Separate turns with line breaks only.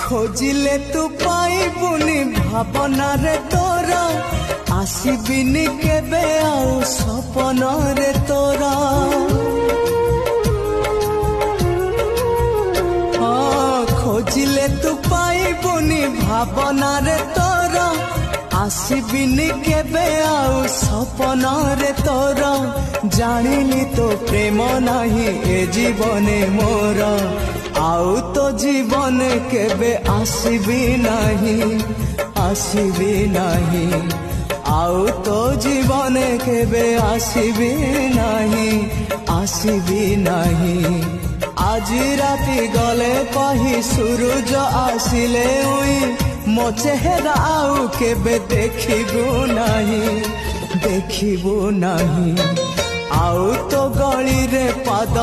खोजिले तू पाइबुनी भावना रे तोरा आसबिनी केबे आउ सपन रे तोरा खोजिले तू पाइबुनी भावना रे तोरा आसबिनी केबे आउ सपन रे तोरा जानिली तो प्रेम नाही ए जीवने मोर आउ तो जीवन केबे आसबी नहीं आउ तो जीवन केबे आसबी नहीं आज राति गले कही सूरज आसिले उई मो चेहरा आउ केबे देखिबू नहीं आउ तो गली रे पाद